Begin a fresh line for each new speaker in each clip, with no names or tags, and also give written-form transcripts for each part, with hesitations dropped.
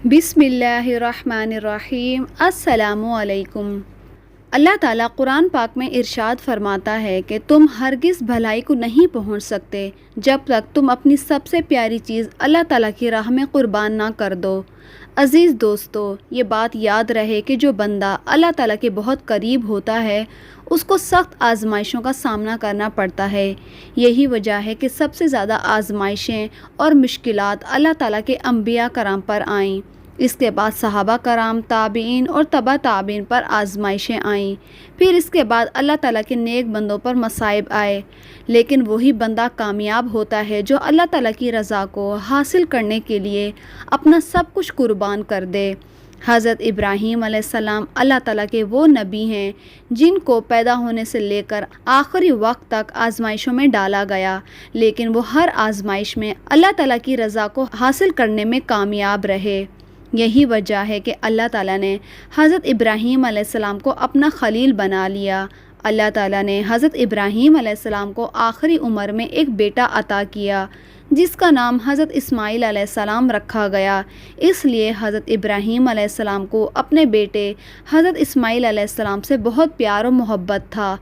बिस्मिल्लाहिर्रहमानिर्रहीम। अस्सलामु अलैकुम। اللہ تعالیٰ قرآن پاک میں ارشاد فرماتا ہے کہ تم ہرگز بھلائی کو نہیں پہنچ سکتے جب تک تم اپنی سب سے پیاری چیز اللہ تعالیٰ کی راہ میں قربان نہ کر دو۔ عزیز دوستو، یہ بات یاد رہے کہ جو بندہ اللہ تعالیٰ کے بہت قریب ہوتا ہے اس کو سخت آزمائشوں کا سامنا کرنا پڑتا ہے۔ یہی وجہ ہے کہ سب سے زیادہ آزمائشیں اور مشکلات اللہ تعالیٰ کے انبیاء کرام پر آئیں۔ اس کے بعد صحابہ کرام، تابعین اور تبع تابعین پر آزمائشیں آئیں۔ پھر اس کے بعد اللہ تعالیٰ کے نیک بندوں پر مصائب آئے، لیکن وہی بندہ کامیاب ہوتا ہے جو اللہ تعالیٰ کی رضا کو حاصل کرنے کے لیے اپنا سب کچھ قربان کر دے۔ حضرت ابراہیم علیہ السلام اللہ تعالیٰ کے وہ نبی ہیں جن کو پیدا ہونے سے لے کر آخری وقت تک آزمائشوں میں ڈالا گیا، لیکن وہ ہر آزمائش میں اللہ تعالیٰ کی رضا کو حاصل کرنے میں کامیاب رہے۔ یہی وجہ ہے کہ اللہ تعالیٰ نے حضرت ابراہیم علیہ السلام کو اپنا خلیل بنا لیا۔ اللہ تعالیٰ نے حضرت ابراہیم علیہ السلام کو آخری عمر میں ایک بیٹا عطا کیا جس کا نام حضرت اسماعیل علیہ السلام رکھا گیا۔ اس لیے حضرت ابراہیم علیہ السلام کو اپنے بیٹے حضرت اسماعیل علیہ السلام سے بہت پیار و محبت تھا۔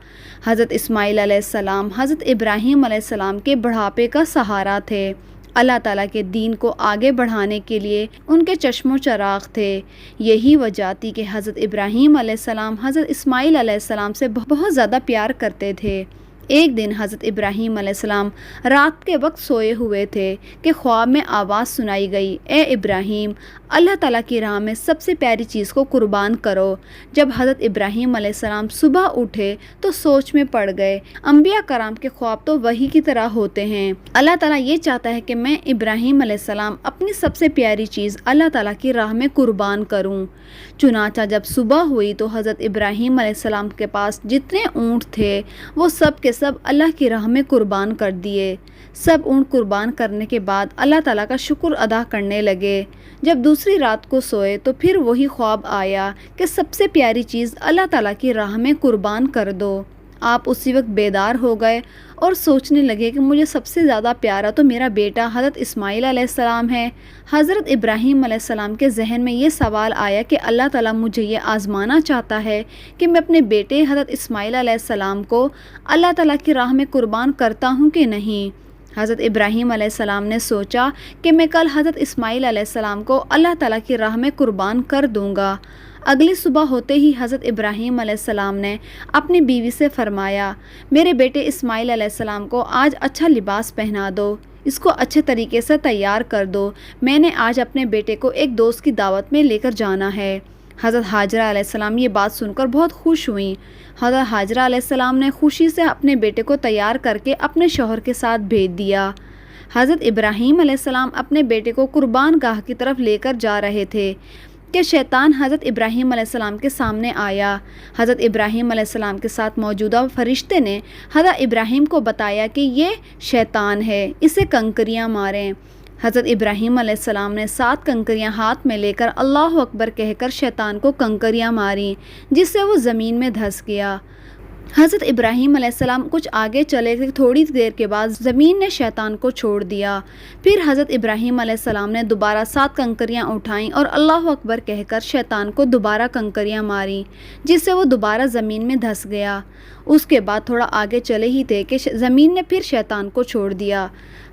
حضرت اسماعیل علیہ السلام حضرت ابراہیم علیہ السلام کے بڑھاپے کا سہارا تھے۔ اللہ تعالیٰ کے دین کو آگے بڑھانے کے لیے ان کے چشم و چراغ تھے۔ یہی وجہ تھی کہ حضرت ابراہیم علیہ السلام حضرت اسماعیل علیہ السلام سے بہت زیادہ پیار کرتے تھے۔ ایک دن حضرت ابراہیم علیہ السلام رات کے وقت سوئے ہوئے تھے کہ خواب میں آواز سنائی گئی، اے ابراہیم، اللہ تعالیٰ کی راہ میں سب سے پیاری چیز کو قربان کرو۔ جب حضرت ابراہیم علیہ السلام صبح اٹھے تو سوچ میں پڑ گئے۔ انبیاء کرام کے خواب تو وحی کی طرح ہوتے ہیں۔ اللہ تعالیٰ یہ چاہتا ہے کہ میں ابراہیم علیہ السلام اپنی سب سے پیاری چیز اللہ تعالیٰ کی راہ میں قربان کروں۔ چنانچہ جب صبح ہوئی تو حضرت ابراہیم علیہ السلام کے پاس جتنے اونٹ تھے وہ سب کے سب اللہ کی راہ میں قربان کر دیے۔ سب اونٹ قربان کرنے کے بعد اللہ تعالیٰ کا شکر ادا کرنے لگے۔ جب دوسری رات کو سوئے تو پھر وہی خواب آیا کہ سب سے پیاری چیز اللہ تعالیٰ کی راہ میں قربان کر دو۔ آپ اسی وقت بیدار ہو گئے اور سوچنے لگے کہ مجھے سب سے زیادہ پیارا تو میرا بیٹا حضرت اسماعیل علیہ السلام ہے۔ حضرت ابراہیم علیہ السلام کے ذہن میں یہ سوال آیا کہ اللہ تعالیٰ مجھے یہ آزمانا چاہتا ہے کہ میں اپنے بیٹے حضرت اسماعیل علیہ السلام کو اللہ تعالیٰ کی راہ میں قربان کرتا ہوں کہ نہیں۔ حضرت ابراہیم علیہ السلام نے سوچا کہ میں کل حضرت اسماعیل علیہ السلام کو اللہ تعالیٰ کی راہ میں قربان کر دوں گا۔ اگلی صبح ہوتے ہی حضرت ابراہیم علیہ السلام نے اپنی بیوی سے فرمایا، میرے بیٹے اسماعیل علیہ السلام کو آج اچھا لباس پہنا دو، اس کو اچھے طریقے سے تیار کر دو، میں نے آج اپنے بیٹے کو ایک دوست کی دعوت میں لے کر جانا ہے۔ حضرت حاجرہ علیہ السلام یہ بات سن کر بہت خوش ہوئیں۔ حضرت حاجرہ علیہ السلام نے خوشی سے اپنے بیٹے کو تیار کر کے اپنے شوہر کے ساتھ بھیج دیا۔ حضرت ابراہیم علیہ السلام اپنے بیٹے کو قربان گاہ کی طرف لے کر جا رہے تھے کہ شیطان حضرت ابراہیم علیہ السلام کے سامنے آیا۔ حضرت ابراہیم علیہ السلام کے ساتھ موجودہ فرشتے نے حضرت ابراہیم کو بتایا کہ یہ شیطان ہے، اسے کنکریاں ماریں۔ حضرت ابراہیم علیہ السلام نے 7 کنکریاں ہاتھ میں لے کر اللہ اکبر کہہ کر شیطان کو کنکریاں ماریں، جس سے وہ زمین میں دھس گیا۔ حضرت ابراہیم علیہ السلام کچھ آگے چلے گئے، تھوڑی دیر کے بعد زمین نے شیطان کو چھوڑ دیا۔ پھر حضرت ابراہیم علیہ السلام نے دوبارہ 7 کنکریاں اٹھائیں اور اللہ اکبر کہہ کر شیطان کو دوبارہ کنکریاں ماریں، جس سے وہ دوبارہ زمین میں دھس گیا۔ اس کے بعد تھوڑا آگے چلے ہی تھے کہ زمین نے پھر شیطان کو چھوڑ دیا۔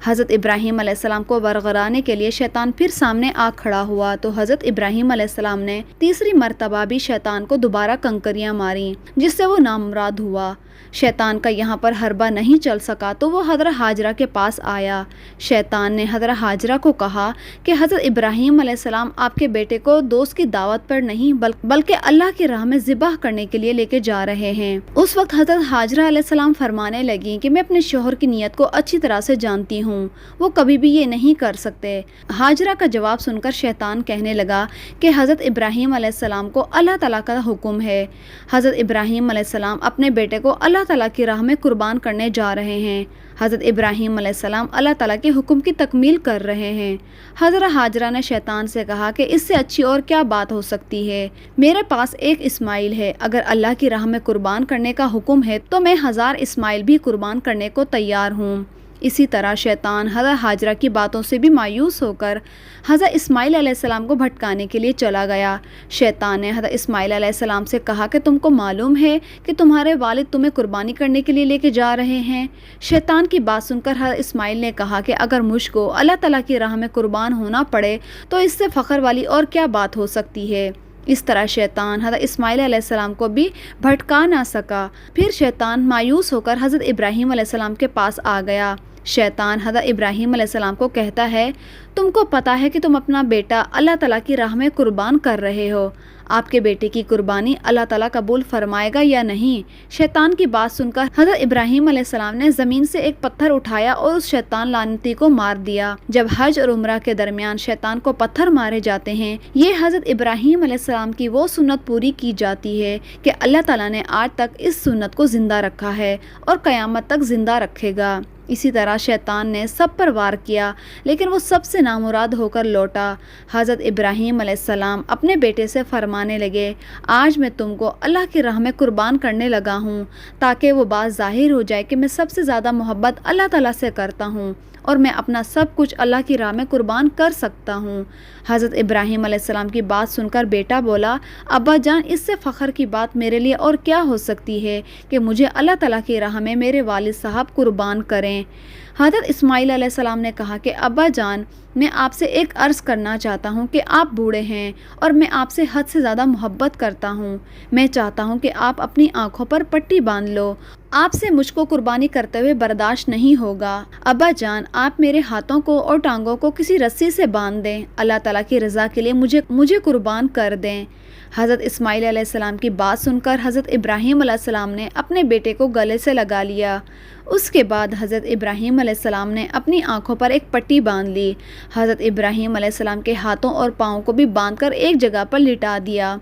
حضرت ابراہیم علیہ السلام کو ورغلانے کے لیے شیطان پھر سامنے آ کھڑا ہوا تو حضرت ابراہیم علیہ السلام نے تیسری مرتبہ بھی شیطان کو دوبارہ کنکریاں ماریں، جس سے وہ نامراد ہوا۔ شیطان کا یہاں پر حربہ نہیں چل سکا تو وہ حضرت حاجرہ کے پاس آیا۔ شیطان نے حضرت حاجرہ کو کہا کہ حضرت ابراہیم علیہ السلام آپ کے بیٹے کو دوست کی دعوت پر نہیں بلکہ اللہ کی راہ میں ذبح کرنے کے لیے لے کے جا رہے ہیں۔ اس وقت حضرت حاجرہ علیہ السلام فرمانے لگیں کہ میں اپنے شوہر کی نیت کو اچھی طرح سے جانتی ہوں، وہ کبھی بھی یہ نہیں کر سکتے۔ حاجرہ کا جواب سن کر شیطان کہنے لگا کہ حضرت ابراہیم علیہ السلام کو اللہ تعالیٰ کا حکم ہے، حضرت ابراہیم علیہ السلام اپنے بیٹے کو اللہ تعالیٰ کی راہ میں قربان کرنے جا رہے ہیں۔ حضرت ابراہیم علیہ السلام اللہ تعالیٰ کے حکم کی تکمیل کر رہے ہیں۔ حضرت حاجرہ نے شیطان سے کہا کہ اس سے اچھی اور کیا بات ہو سکتی ہے، میرے پاس ایک اسماعیل ہے، اگر اللہ کی راہ میں قربان کرنے کا حکم ہے تو میں 1000 اسماعیل بھی قربان کرنے کو تیار ہوں۔ इसी तरह शैतान हज़रत हाजरा की बातों से भी मायूस होकर हज़रत इस्माइल अलैहिस्सलाम को भटकाने के लिए चला गया। शैतान ने हज़रत इस्माइल अलैहिस्सलाम से कहा कि तुमको मालूम है कि तुम्हारे वालिद तुम्हें कुर्बानी करने के लिए लेके जा रहे हैं। शैतान की बात सुनकर हज़रत इस्माइल ने कहा कि अगर मुझको अल्लाह ताला की राह में कुर्बान होना पड़े तो इससे फ़ख्र वाली और क्या बात हो सकती है। इस तरह शैतान हज़रत इस्माइल अलैहिस्सलाम को भी भटका ना सका। फिर शैतान मायूस होकर हज़रत इब्राहीम अलैहिस्सलाम के पास आ गया। शैतान हज़रत इब्राहीम अलैहिस्सलाम को कहता है, तुमको पता है कि तुम अपना बेटा अल्लाह ताला की राह में कुर्बान कर रहे हो, आपके बेटे की कुर्बानी अल्लाह ताला कबूल फरमाएगा या नहीं। शैतान की बात सुनकर हज़रत इब्राहीम अलैहिस्सलाम ने ज़मीन से एक पत्थर उठाया और उस शैतान लानती को मार दिया। जब हज और उम्रा के दरमियान शैतान को पत्थर मारे जाते हैं, ये हज़रत इब्राहीम अलैहिस्सलाम की वो सुन्नत पूरी की जाती है कि अल्लाह ताला ने आज तक इस सुन्नत को ज़िंदा रखा है और क़यामत तक ज़िंदा रखेगा। इसी तरह शैतान ने सब पर वार किया, लेकिन वो सबसे नामुराद होकर लौटा। हज़रत इब्राहीम अलैहिस्सलाम अपने बेटे से फरमाने लगे, आज मैं तुमको अल्लाह की राह में कुर्बान करने लगा हूँ, ताकि वो बात ज़ाहिर हो जाए कि मैं सबसे ज़्यादा मोहब्बत अल्लाह ताला से करता हूँ और मैं अपना सब कुछ अल्लाह की राह में कुर्बान कर सकता हूँ। हज़रत इब्राहीम अलैहिस्सलाम की बात सुनकर बेटा बोला, अब्बा जान, इससे फ़ख्र की बात मेरे लिए और क्या हो सकती है कि मुझे अल्लाह ताला की राह में मेरे वालिद साहब कुर्बान करें। हज़रत इस्माइल अलैहिस्सलाम ने कहा कि अब्बा जान, मैं आपसे एक अर्ज़ करना चाहता हूँ कि आप बूढ़े हैं और मैं आपसे हद से ज़्यादा मोहब्बत करता हूँ। मैं चाहता हूँ कि आप अपनी आँखों पर पट्टी बांध लो, आपसे मुझको कुर्बानी करते हुए बर्दाश्त नहीं होगा। अब्बा जान, आप मेरे हाथों को और टांगों को किसी रस्सी से बांध दें, अल्लाह ताला की रज़ा के लिए मुझे कुर्बान कर दें। हज़रत इस्माइल अलैहिस्सलाम की बात सुनकर हज़रत इब्राहीम अलैहिस्सलाम ने अपने बेटे को गले से लगा लिया। उसके बाद हज़रत इब्राहीम अलैहिस्सलाम ने अपनी आँखों पर एक पट्टी बांध ली। हज़रत इब्राहीम अलैहिस्सलाम के हाथों और पाँवों को भी बांधकर एक जगह पर लिटा दिया।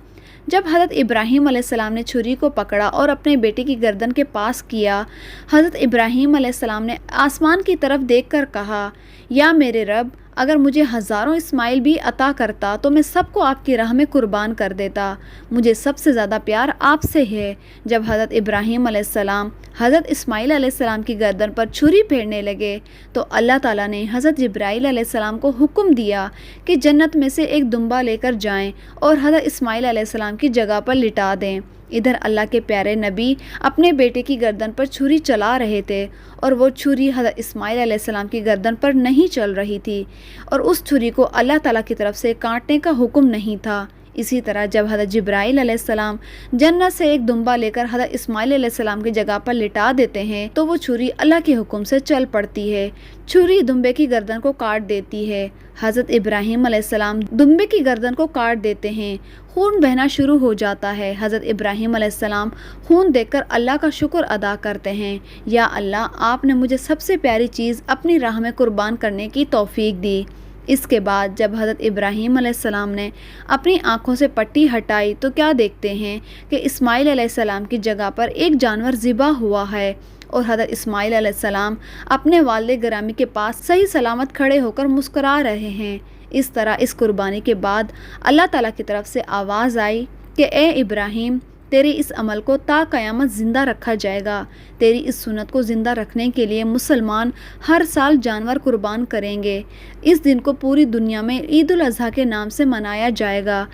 जब हज़रत इब्राहीम अलैहिस्सलाम ने छुरी को पकड़ा और अपने बेटे की गर्दन के पास किया, हज़रत इब्राहीम अलैहिस्सलाम ने आसमान की तरफ देखकर कहा, या मेरे रब, अगर मुझे हज़ारों इस्माइल भी अता करता तो मैं सबको आपकी राह में कुर्बान कर देता। मुझे सबसे ज़्यादा प्यार आपसे है। जब हज़रत इब्राहीम अलैहिस्सलाम हज़रत इस्माइल अलैहिस्सलाम की गर्दन पर छुरी फेरने लगे तो अल्लाह ताला ने हज़रत जिब्राईल अलैहिस्सलाम को हुक्म दिया कि जन्नत में से एक दुम्बा लेकर जाएं और हज़रत इस्माइल अलैहिस्सलाम की जगह पर लिटा दें। इधर अल्लाह के प्यारे नबी अपने बेटे की गर्दन पर छुरी चला रहे थे और वो छुरी हज़रत इस्माइल अलैहिस्सलाम की गर्दन पर नहीं चल रही थी और उस छुरी को अल्लाह ताला की तरफ से काटने का हुक्म नहीं था। इसी तरह जब हज़रत जिब्राईल अलैहिस्सलाम जन्नत से एक दुम्बा लेकर हज़रत इस्माइल अलैहिस्सलाम की जगह पर लिटा देते हैं तो वो छुरी अल्लाह के हुक्म से चल पड़ती है। छुरी दुम्बे की गर्दन को काट देती है। हज़रत इब्राहीम अलैहिस्सलाम दुम्बे की गर्दन को काट देते हैं। खून बहना शुरू हो जाता है। हज़रत इब्राहीम अलैहिस्सलाम खून देखकर अल्लाह का शुक्र अदा करते हैं, या अल्लाह, आपने मुझे सबसे प्यारी चीज़ अपनी राह में कुर्बान करने की तौफीक दी। इसके बाद जब हज़रत इब्राहीम अलैहिस्सलाम ने अपनी आँखों से पट्टी हटाई तो क्या देखते हैं कि इस्माइल अलैहिस्सलाम की जगह पर एक जानवर ज़िबा हुआ है और हज़रत इस्माइल अलैहिस्सलाम अपने वालिद गिरामी के पास सही सलामत खड़े होकर मुस्करा रहे हैं। इस तरह इस कुर्बानी के बाद अल्लाह ताला की तरफ से आवाज़ आई कि ए इब्राहीम, तेरे इस अमल को ता क़यामत ज़िंदा रखा जाएगा। तेरी इस सुन्नत को ज़िंदा रखने के लिए मुसलमान हर साल जानवर कुर्बान करेंगे। इस दिन को पूरी दुनिया में ईद उल अज़हा के नाम से मनाया जाएगा।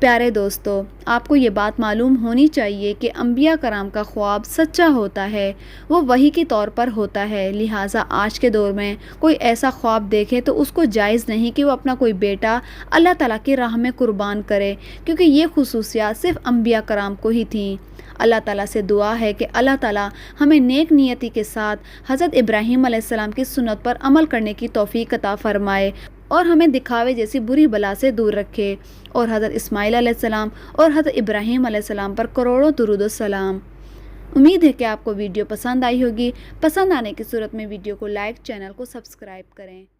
प्यारे दोस्तों, आपको ये बात मालूम होनी चाहिए कि अंबिया कराम का ख्वाब सच्चा होता है, वो वही के तौर पर होता है। लिहाजा आज के दौर में कोई ऐसा ख्वाब देखे तो उसको जायज़ नहीं कि वो अपना कोई बेटा अल्लाह ताला की राह में कुर्बान करे, क्योंकि ये खुसूसियात सिर्फ़ अंबिया कराम को ही थी। अल्लाह ताला से दुआ है कि अल्लाह ताला हमें नेक नियति के साथ हज़रत इब्राहीम अलैहिस्सलाम की सुन्नत पर अमल करने की तौफीक अता फ़रमाए और हमें दिखावे जैसी बुरी बला से दूर रखे, और हज़रत इस्माइल अलैहिस्सलाम और हज़रत इब्राहीम अलैहिस्सलाम पर करोड़ों दुरूद व सलाम। उम्मीद है कि आपको वीडियो पसंद आई होगी। पसंद आने की सूरत में वीडियो को लाइक, चैनल को सब्सक्राइब करें।